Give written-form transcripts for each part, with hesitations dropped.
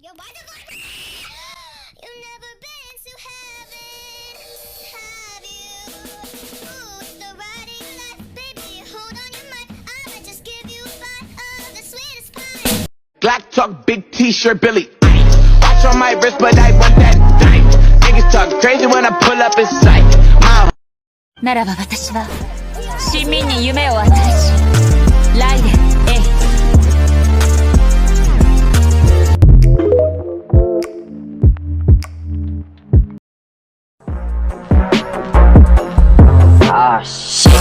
Yo, why the fuck? You never been to heaven, have you? Ooh, it's the riding life, baby. Hold on your mic. I might just give you a bite of the sweetest pie. Glock talk, big T-shirt, Billy. Watch on my wrist, but I want that knife. Niggas talk crazy when I pull up in sight. My ならば私は市民に夢を与えし、ライデン A。 Ah, shit.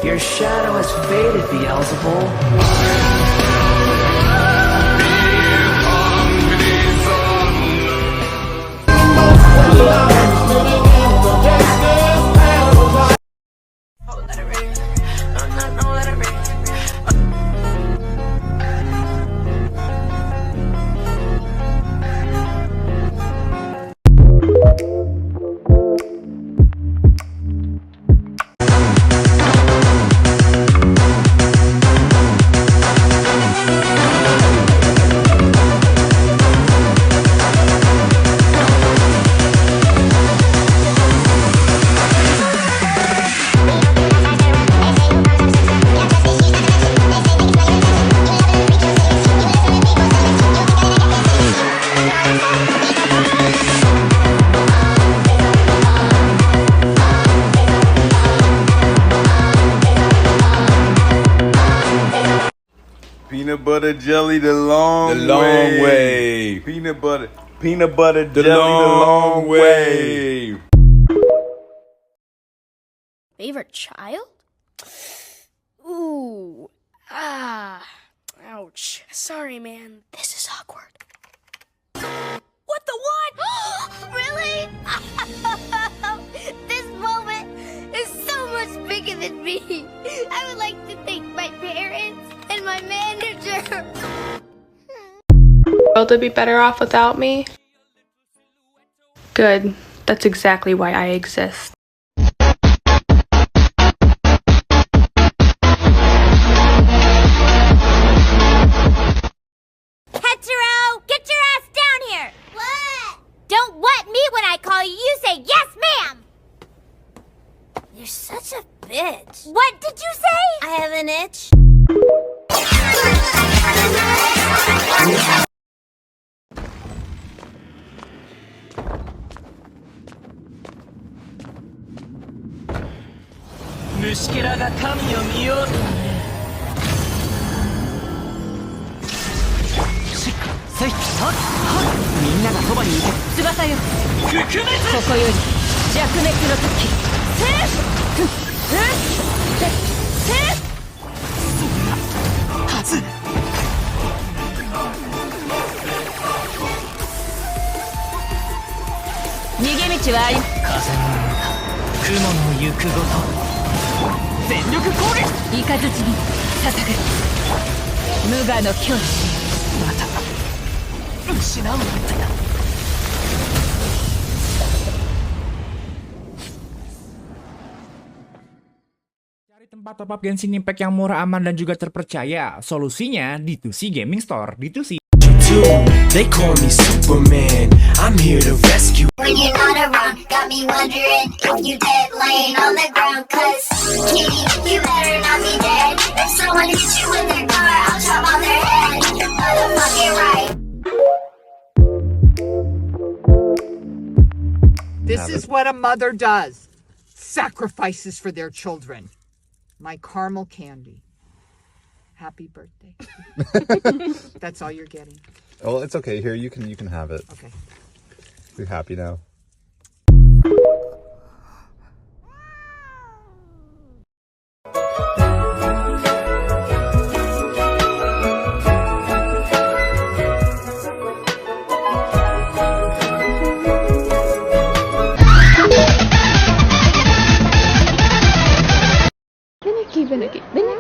Your shadow has faded, Beelzebul. Peanut butter jelly the long way. Peanut butter jelly the long way. Favorite child? Ooh. Ah. Ouch. Sorry, man. This is awkward. What the what? Really? This moment is so much bigger than me. I would like to thank my parents and my manager. World would be better off without me. Good. That's exactly why I exist. Hetero, get your ass down here. What? Don't what me when I call you. You say yes, ma'am. You're such a bitch. What did you say? I have an itch. Mushkilaが神を見ようとはね。しっ、せい、はっ、はっ。みんながそばにいて。翼よ、くくめず。ここより弱滅の時。せっ、ふっ、せっ、せっ。そんなはず。逃げ道はあり。風の中、雲の行くごと。全力攻撃。雷に捧ぐ無我の境地。また失うなんてな。Cari tempat top up Genshin Impact yang murah, aman, dan juga terpercaya. Solusinya D2C Gaming Store. D2C cartoon. They call me Superman. I'm here to rescue. When you're not around, got me wondering if you dead laying on the ground. Cause, kitty, you better not be dead. If someone hits you with their car, I'll chop on their head. Motherfucking right. This is what a mother does. Sacrifices for their children. My caramel candy. Happy birthday. That's all you're getting. Well, it's okay. Here, you can have it. Okay. Be happy now.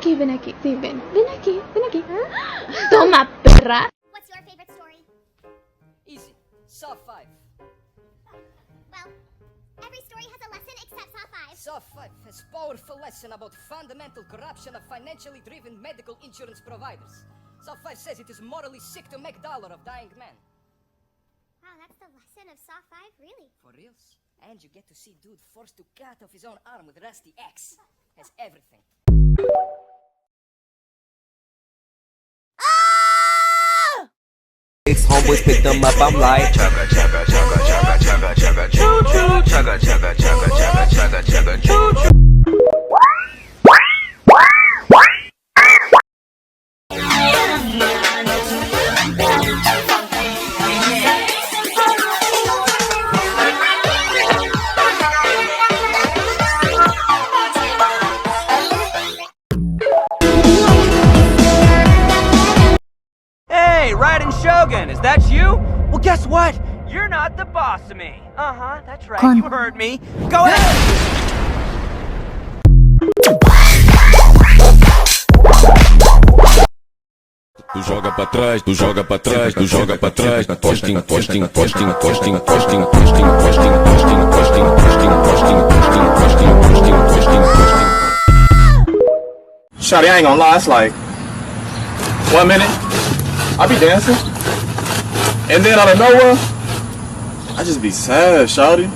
Ven aquí, sí, ven aquí. Toma, perra. What's your favorite story? Easy. Saw 5. Well, every story has a lesson except Saw 5. Saw 5 has powerful lesson about fundamental corruption of financially driven medical insurance providers. Saw 5 says it is morally sick to make dollar of dying men. Wow, that's the lesson of Saw 5? Really? For reals? And you get to see dude forced to cut off his own arm with rusty axe. Has everything. Homeboys pick them up, I'm like chugga chugga chugga chugga chugga chugga choo choo chugga chugga chugga chugga chugga chugga choo choo. Hey, Raiden Shogun, is that you? Well, guess what? You're not the boss of me. Uh-huh, that's right, you heard me. Go ahead! Tu joga pra trás, tu joga pra trás, tu joga pra trás. Posting, posting, posting, posting, posting, posting, posting, posting, posting, posting, posting, posting, posting, posting, posting, posting. Shawty, I ain't gonna lie, it's like 1 minute I be dancing, and then out of nowhere I just be sad, shawty.